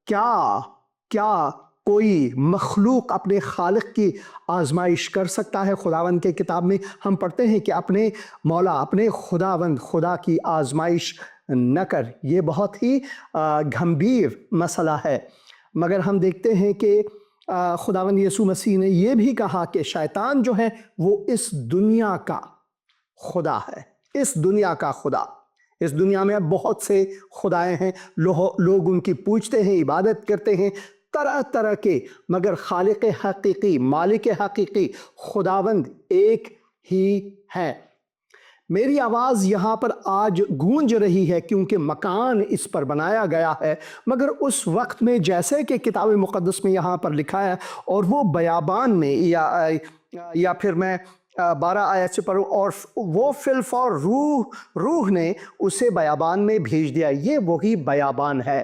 کیا کوئی مخلوق اپنے خالق کی آزمائش کر سکتا ہے؟ خداوند کے کتاب میں ہم پڑھتے ہیں کہ اپنے مولا، اپنے خدا کی آزمائش نہ کر۔ یہ بہت ہی گھمبیر مسئلہ ہے، مگر ہم دیکھتے ہیں کہ خداوند یسوع مسیح نے یہ بھی کہا کہ شیطان جو ہے وہ اس دنیا کا خدا ہے، اس دنیا کا خدا۔ اس دنیا میں اب بہت سے خدائے ہیں، لوگ ان کی پوجتے ہیں، عبادت کرتے ہیں طرح طرح کے، مگر خالق حقیقی، مالک حقیقی خداوند ایک ہی ہے۔ میری آواز یہاں پر آج گونج رہی ہے کیونکہ مکان اس پر بنایا گیا ہے، مگر اس وقت میں جیسے کہ کتاب مقدس میں یہاں پر لکھا ہے، اور وہ بیابان میں یا پھر میں 12 آیت سے پڑھوں، اور وہ فی الفور روح نے اسے بیابان میں بھیج دیا۔ یہ وہی بیابان ہے۔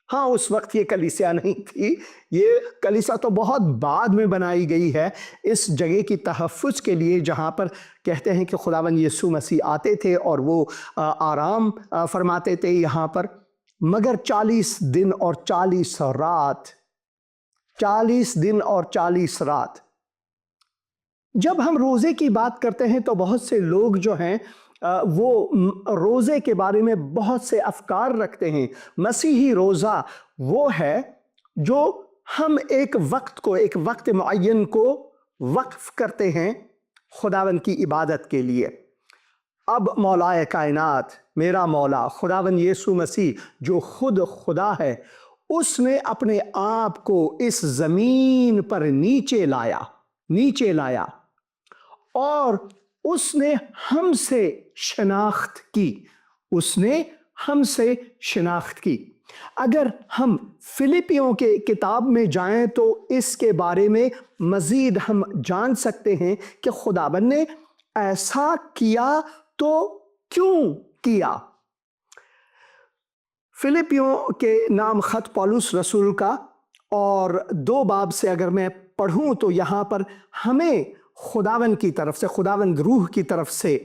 ہاں، اس وقت یہ کلیسیا نہیں تھی، یہ کلیسیا تو بہت بعد میں بنائی گئی ہے اس جگہ کی تحفظ کے لیے جہاں پر کہتے ہیں کہ خداوند یسوع مسیح آتے تھے اور وہ آرام فرماتے تھے یہاں پر۔ مگر 40 دن اور 40 رات، 40 دن اور 40 رات، جب ہم روزے کی بات کرتے ہیں تو بہت سے لوگ جو ہیں وہ روزے کے بارے میں بہت سے افکار رکھتے ہیں۔ مسیحی روزہ وہ ہے جو ہم ایک وقت معین کو وقف کرتے ہیں خداوند کی عبادت کے لیے۔ اب مولائے کائنات، میرا مولا خداوند یسوع مسیح جو خود خدا ہے، اس نے اپنے آپ کو اس زمین پر نیچے لایا اور اس نے ہم سے شناخت کی۔ اگر ہم فلپیوں کے کتاب میں جائیں تو اس کے بارے میں مزید ہم جان سکتے ہیں کہ خداوند نے ایسا کیا تو کیوں کیا۔ فلپیوں کے نام خط پولس رسول کا، اور 2 باب سے اگر میں پڑھوں تو یہاں پر ہمیں خداوند کی طرف سے، خداوند روح کی طرف سے،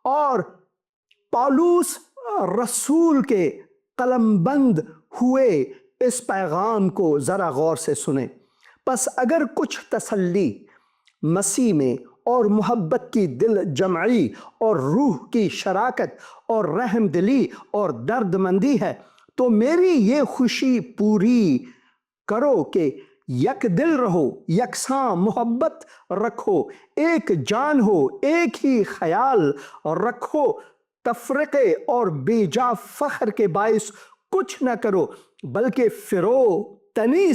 اور پولس رسول کے قلم بند ہوئے اس پیغام کو ذرا غور سے سنیں۔ پس اگر کچھ تسلی مسیح میں اور محبت کی دل جمعی اور روح کی شراکت اور رحم دلی اور درد مندی ہے، تو میری یہ خوشی پوری کرو کہ یک دل رہو، یکساں محبت رکھو، ایک جان ہو، ایک ہی خیال رکھو، تفرقے اور بے جا فخر کے باعث کچھ نہ کرو، بلکہ فرو تنی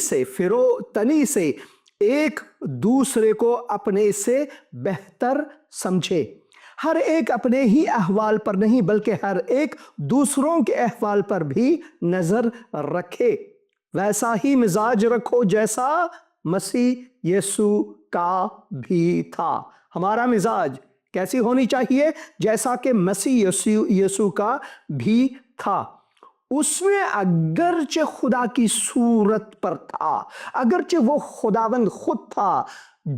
سے ایک دوسرے کو اپنے سے بہتر سمجھے۔ ہر ایک اپنے ہی احوال پر نہیں بلکہ ہر ایک دوسروں کے احوال پر بھی نظر رکھے۔ ویسا ہی مزاج رکھو جیسا مسیح یسوع کا بھی تھا۔ ہمارا مزاج کیسی ہونی چاہیے؟ جیسا کہ مسیح یسوع کا بھی تھا۔ اس میں اگرچہ خدا کی صورت پر تھا، اگرچہ وہ خداوند خود تھا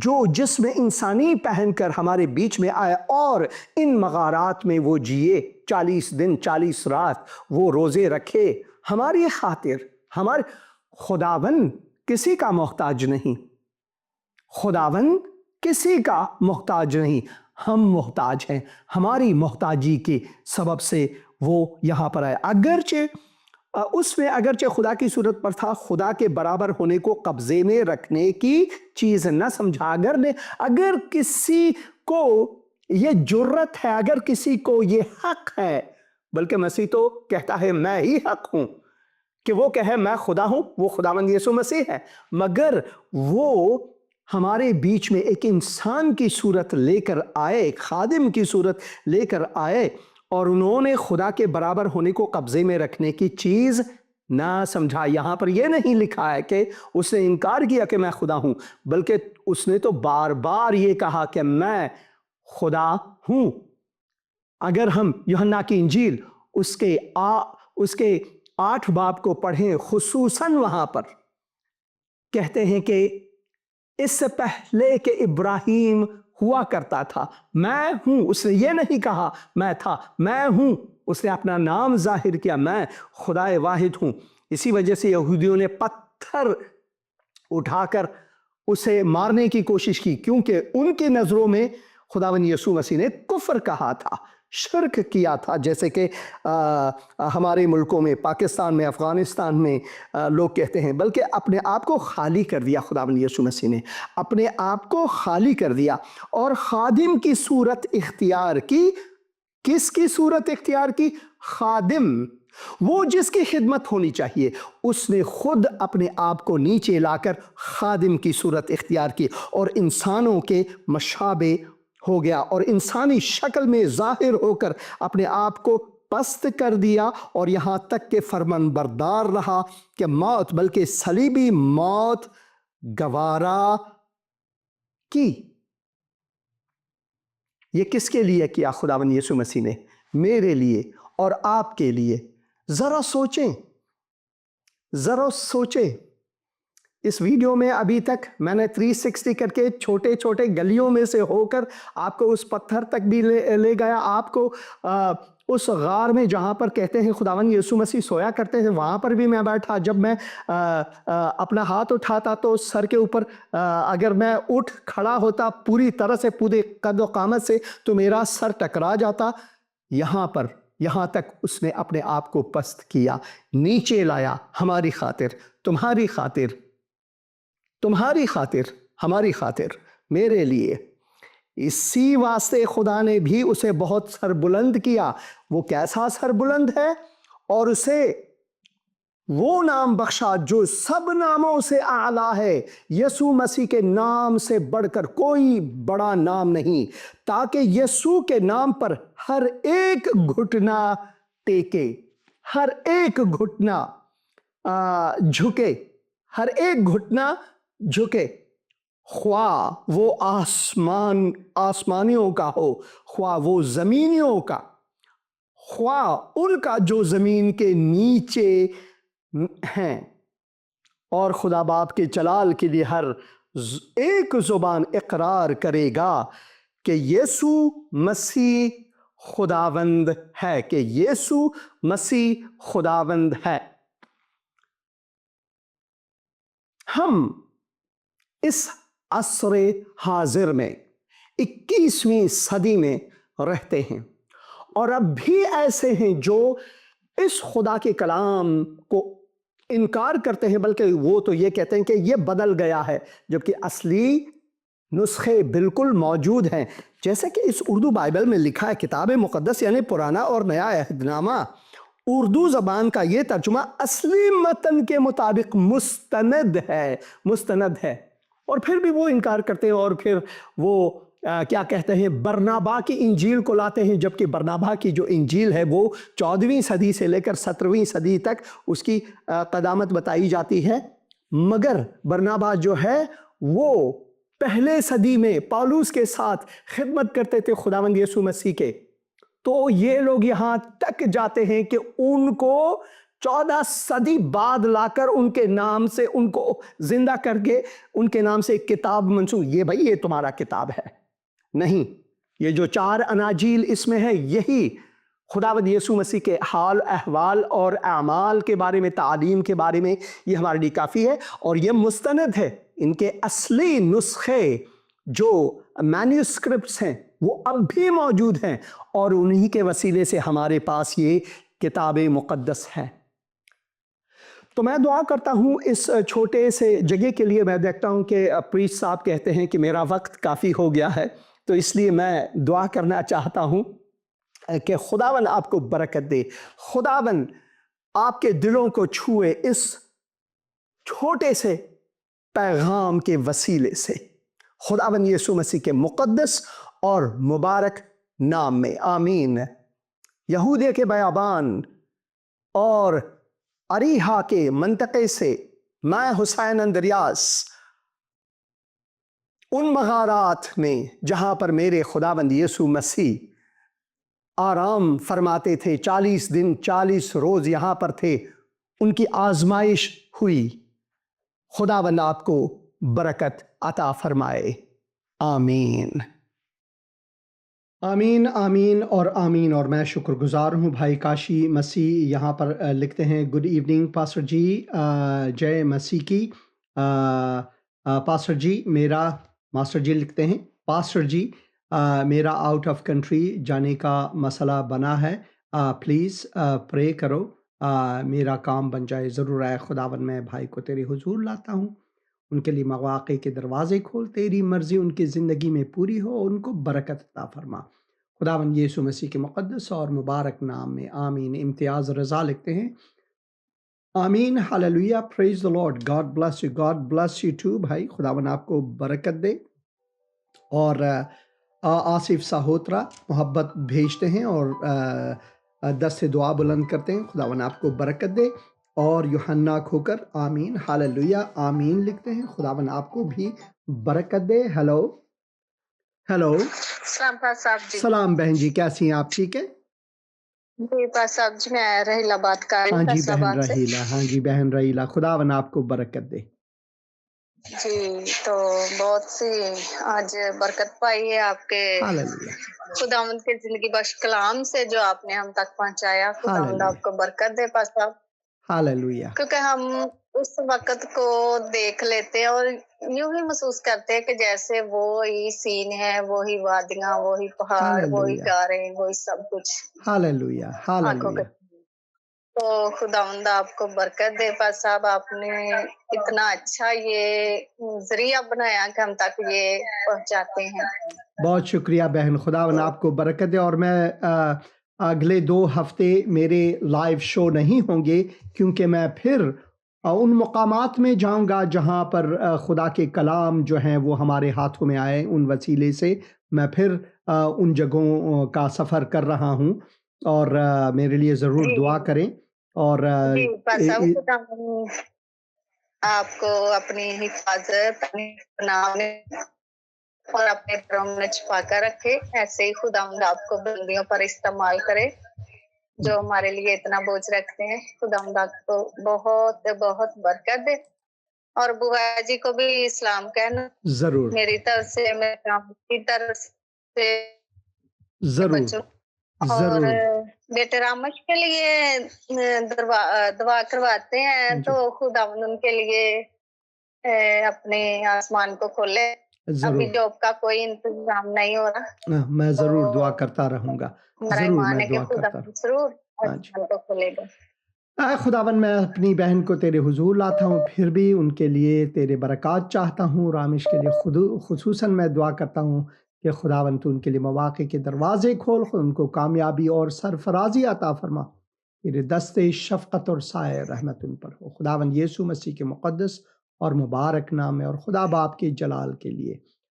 جو جسم انسانی پہن کر ہمارے بیچ میں آئے اور ان مغارات میں وہ جیے، 40 دن 40 رات وہ روزے رکھے ہماری خاطر۔ ہمارے خداوند کسی کا محتاج نہیں، خداوند کسی کا محتاج نہیں، ہم محتاج ہیں۔ ہماری محتاجی کے سبب سے وہ یہاں پر آئے۔ اگرچہ خدا کی صورت پر تھا، خدا کے برابر ہونے کو قبضے میں رکھنے کی چیز نہ سمجھا۔ اگر کسی کو یہ جرت ہے، اگر کسی کو یہ حق ہے، بلکہ مسیح تو کہتا ہے میں ہی حق ہوں کہ وہ کہے میں خدا ہوں، وہ خداوند یسوع مسیح ہے، مگر وہ ہمارے بیچ میں ایک انسان کی صورت لے کر آئے، ایک خادم کی صورت لے کر آئے اور انہوں نے خدا کے برابر ہونے کو قبضے میں رکھنے کی چیز نہ سمجھا. یہاں پر یہ نہیں لکھا ہے کہ اس نے انکار کیا کہ میں خدا ہوں، بلکہ اس نے تو بار بار یہ کہا کہ میں خدا ہوں. اگر ہم یوحنا کی انجیل اس کے 8 باب کو پڑھیں، خصوصاً وہاں پر کہتے ہیں کہ اس سے پہلے کہ ابراہیم ہوا کرتا تھا میں ہوں. اس نے یہ نہیں کہا میں تھا، میں ہوں. اس نے اپنا نام ظاہر کیا، میں خدا واحد ہوں. اسی وجہ سے یہودیوں نے پتھر اٹھا کر اسے مارنے کی کوشش کی، کیونکہ ان کی نظروں میں خداوند یسوع مسیح نے کفر کہا تھا، شرک کیا تھا. جیسے کہ ہمارے ملکوں میں، پاکستان میں، افغانستان میں لوگ کہتے ہیں، بلکہ اپنے آپ کو خالی کر دیا. خداوند یسوع مسیح نے اپنے آپ کو خالی کر دیا اور خادم کی صورت اختیار کی. کس کی صورت اختیار کی؟ خادم، وہ جس کی خدمت ہونی چاہیے. اس نے خود اپنے آپ کو نیچے لا کر خادم کی صورت اختیار کی اور انسانوں کے مشابہ ہو گیا اور انسانی شکل میں ظاہر ہو کر اپنے آپ کو پست کر دیا، اور یہاں تک کہ فرمان بردار رہا کہ موت، بلکہ صلیبی موت گوارا کی. یہ کس کے لیے کیا خداوند یسوع مسیح نے؟ میرے لیے اور آپ کے لیے. ذرا سوچیں، ذرا سوچیں. اس ویڈیو میں ابھی تک میں نے 360 کر کے چھوٹے چھوٹے گلیوں میں سے ہو کر آپ کو اس پتھر تک بھی لے گیا، آپ کو اس غار میں جہاں پر کہتے ہیں خداوند یسوع مسیح سویا کرتے تھے وہاں پر بھی میں بیٹھا. جب میں اپنا ہاتھ اٹھاتا تو سر کے اوپر اگر میں اٹھ کھڑا ہوتا پوری طرح سے، پورے قد و قامت سے، تو میرا سر ٹکرا جاتا. یہاں تک اس نے اپنے آپ کو پست کیا، نیچے لایا، ہماری خاطر، تمہاری خاطر، تمہاری خاطر، ہماری خاطر، میرے لیے. اسی واسطے خدا نے بھی اسے بہت سر بلند کیا. وہ کیسا سر بلند ہے؟ اور اسے وہ نام بخشا جو سب ناموں سے اعلیٰ ہے. یسوع مسیح کے نام سے بڑھ کر کوئی بڑا نام نہیں، تاکہ یسوع کے نام پر ہر ایک گھٹنا ٹیکے، ہر ایک گھٹنا جھکے، ہر ایک گھٹنا جھکے، خواہ وہ آسمانیوں کا ہو، خواہ وہ زمینیوں کا، خواہ ان کا جو زمین کے نیچے ہیں. اور خدا باپ کے جلال کے لیے ہر ایک زبان اقرار کرے گا کہ یسوع مسیح خداوند ہے، کہ یسوع مسیح خداوند ہے. ہم اس عصر حاضر میں 21ویں صدی میں رہتے ہیں، اور اب بھی ایسے ہیں جو اس خدا کے کلام کو انکار کرتے ہیں، بلکہ وہ تو یہ کہتے ہیں کہ یہ بدل گیا ہے، جبکہ اصلی نسخے بالکل موجود ہیں. جیسے کہ اس اردو بائبل میں لکھا ہے، کتاب مقدس یعنی پرانا اور نیا عہد نامہ، اردو زبان کا یہ ترجمہ اصلی متن کے مطابق مستند ہے. اور پھر بھی وہ انکار کرتے ہیں، اور پھر وہ کیا کہتے ہیں، برنابا کی انجیل کو لاتے ہیں، جبکہ برنابا کی جو انجیل ہے وہ 14ویں صدی سے لے کر 17ویں صدی تک اس کی قدامت بتائی جاتی ہے. مگر برنابا جو ہے وہ پہلے صدی میں پالوس کے ساتھ خدمت کرتے تھے خداوند یسوع مسیح کے. تو یہ لوگ یہاں تک جاتے ہیں کہ ان کو 14 صدی بعد لا کر ان کے نام سے ان کو زندہ کر کے ان کے نام سے ایک کتاب منسوخ، یہ بھائی یہ تمہارا کتاب ہے. نہیں، یہ جو 4 اناجیل اس میں ہے، یہی خداوند یسوع مسیح کے حال، احوال اور اعمال کے بارے میں، تعلیم کے بارے میں یہ ہمارے لیے کافی ہے. اور یہ مستند ہے. ان کے اصلی نسخے جو مینیوسکرپٹس ہیں وہ اب بھی موجود ہیں، اور انہی کے وسیلے سے ہمارے پاس یہ کتاب مقدس ہے. تو میں دعا کرتا ہوں اس چھوٹے سے جگہ کے لیے. میں دیکھتا ہوں کہ پریسٹ صاحب کہتے ہیں کہ میرا وقت کافی ہو گیا ہے، تو اس لیے میں دعا کرنا چاہتا ہوں کہ خداوند آپ کو برکت دے، خداوند آپ کے دلوں کو چھوئے اس چھوٹے سے پیغام کے وسیلے سے، خداوند یسوع مسیح کے مقدس اور مبارک نام میں، آمین. یہودے کے بیابان اور اریحا کے منطقے سے میں حسین اندریاس ان مغارات میں جہاں پر میرے خداوند یسوع مسیح آرام فرماتے تھے، 40 دن 40 روز یہاں پر تھے، ان کی آزمائش ہوئی. خداوند آپ کو برکت عطا فرمائے. آمین آمین آمین اور آمین. اور میں شکر گزار ہوں بھائی کاشی مسیح یہاں پر لکھتے ہیں گڈ ایوننگ پاسٹر جی، جے مسیح کی. پاسٹر جی میرا، ماسٹر جی لکھتے ہیں پاسٹر جی میرا آؤٹ آف کنٹری جانے کا مسئلہ بنا ہے، پلیز پرے کرو میرا کام بن جائے. ضرور ہے خداوند، میں بھائی کو تیرے حضور لاتا ہوں، ان کے لیے مواقع کے دروازے کھول، تیری مرضی ان کی زندگی میں پوری ہو، ان کو برکت عطا فرما. خداوند یسوع مسیح کے مقدس اور مبارک نام میں آمین. امتیاز رضا لکھتے ہیں آمین hallelujah, praise the Lord, God bless you, God bless you too. بھائی خداوند آپ کو برکت دے. اور آصف ساہوترا محبت بھیجتے ہیں اور دست دعا بلند کرتے ہیں، خداوند آپ کو برکت دے. اور یوحنا کھوکر آمین ہاللویہ آمین لکھتے ہیں، خداوند آپ کو بھی برکت دے. ہیلو ہیلو، السلام صاحب جی. سلام بہن جی، کیسی ہیں آپ؟ ٹھیک ہے جی پاس صاحب جی، میں رحیلہ بات کر رہی ہاں ہوں جی فیصلہ بہن آباد سے. رحیلہ، ہاں جی بہن رحیلہ، خداوند آپ کو برکت دے. جی تو بہت سی آج برکت پائی ہے آپ کے ہاللویہ خداوند کے زندگی بخش کلام سے جو آپ نے ہم تک پہنچایا. خداوند ہاللویہ آپ کو برکت دے پاس صاحب، ہاللویہ. کیونکہ ہم اس وقت کو دیکھ لیتے ہیں اور یوں ہی محسوس کرتے ہیں کہ جیسے وہی سین ہے، وہی وادیاں، وہی پہاڑ، وہی ہاللویہ گاریں، وہی سب کچھ ہاللویہ آنکھوں کے. ہاللویہ. تو خداوند آپ کو برکت دے پاس صاحب، آپ نے اتنا اچھا یہ ذریعہ بنایا کہ ہم تک یہ پہنچاتے ہیں. بہت شکریہ بہن، خداوند آپ کو برکت دے. اور میں اگلے 2 ہفتے میرے لائیو شو نہیں ہوں گے، کیونکہ میں پھر ان مقامات میں جاؤں گا جہاں پر خدا کے کلام جو ہیں وہ ہمارے ہاتھوں میں آئے. ان وسیلے سے میں پھر ان جگہوں کا سفر کر رہا ہوں، اور میرے لیے ضرور جی دعا کریں. اور جی پاس صاحب، خداوند آپ کو اپنی حفاظت، اپنی پناہ میں اور اپنے پرم میں چھپا کر رکھے. ایسے ہی خداوند آپ کو بندیوں پر استعمال کرے جو ہمارے لیے اتنا بوجھ رکھتے ہیں. خداوند آپ کو بہت بہت برکت دے. اور بوا جی کو بھی اسلام کہنا ضرور میری طرف سے، میرے کام کی طرف سے ضرور بچوں. اور ضرور بیٹے رامش کے لیے دعا کرواتے ہیں جی تو خداوند ان کے لیے اپنے آسمان کو کھولے. ابھی ضرور جاب کا کوئی انتظام نہیں ہو رہا، میں تو ضرور دعا کرتا رہوں گا. ہمارا ضرور ایمان میں ہے کہ دعا کرتا خداوند ضرور ہاں جی. آسمان کو کھولے گا. اے خداوند، میں اپنی بہن کو تیرے حضور لاتا ہوں، پھر بھی ان کے لیے تیرے برکات چاہتا ہوں. رامش کے لیے خصوصاً میں دعا کرتا ہوں کہ خداوند تو ان کے لیے مواقع کے دروازے کھول، ان کو کامیابی اور سرفرازی عطا فرما. تیرے دست شفقت اور سائے رحمت ان پر ہو. خداوند یسوع مسیح کے مقدس اور مبارک نام میں اور خدا باپ کے جلال کے لیے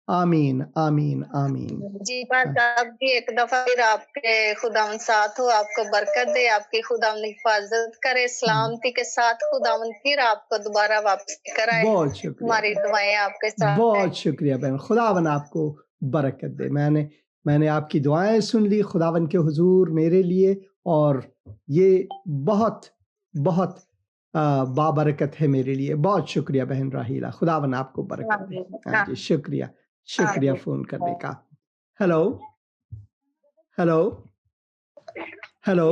آمین آمین آمین. جی بات صاحب جی، ایک دفعہ پھر آپ کے خداوند ساتھ ہو، آپ کو برکت دے، آپ کی خداوند حفاظت کرے، سلامتی کے ساتھ خداوند پھر آپ کو دوبارہ واپس کرائے. بہت شکریہ ہماری دعائیں آپ کے ساتھ ہیں. بہت شکریہ بہن، خداوند آپ کو برکت دے. میں نے آپ کی دعائیں سن لی خداوند کے حضور میرے لیے، اور یہ بہت بہت بابرکت ہے میرے لیے. بہت شکریہ بہن راہیلہ، خداوند آپ کو برکت دے. ہاں جی، شکریہ شکریہ فون کرنے کا. ہیلو ہیلو ہیلو،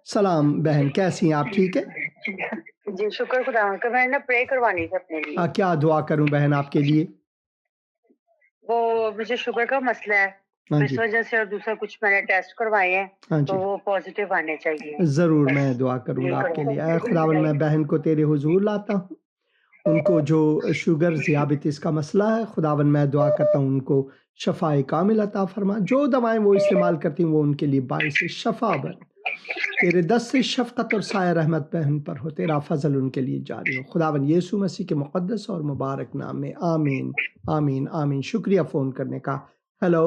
سلام بہن، کیسی ہیں آپ؟ ٹھیک ہے جی شکر خدا کا. میں نے پرے کروانی تھی اپنے لیے. کیا دعا کروں بہن آپ کے لیے؟ وہ مجھے شوگر کا مسئلہ ہے، اس وجہ سے، اور دوسرا کچھ میں نے ٹیسٹ کروائے ہیں تو وہ پازیٹیو آنے چاہیے. ضرور میں دعا کروں گا آپ کے لیے. اے خداوند، میں بہن کو تیرے حضور لاتا ہوں. ان کو جو شوگر ذیابیطس کا مسئلہ ہے، خداوند میں دعا کرتا ہوں ان کو شفائے کامل عطا فرما. جو دوائیں وہ استعمال کرتی ہیں وہ ان کے لیے باعث شفا بن. تیرے دست سے شفقت اور سایہ رحمت بہن پر ہو، تیرا فضل ان کے لیے جاری ہو. خداوند یسوع مسیح کے مقدس اور مبارک نام میں آمین آمین آمین. شکریہ فون کرنے کا. ہیلو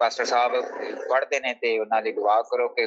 ਪਾਸਟਰ ਸਾਹਿਬ ਪੜ੍ਹਦੇ ਨੇ ਤੇ ਉਹਨਾਂ ਦੀ ਦੁਆ ਕਰੋ ਕਿ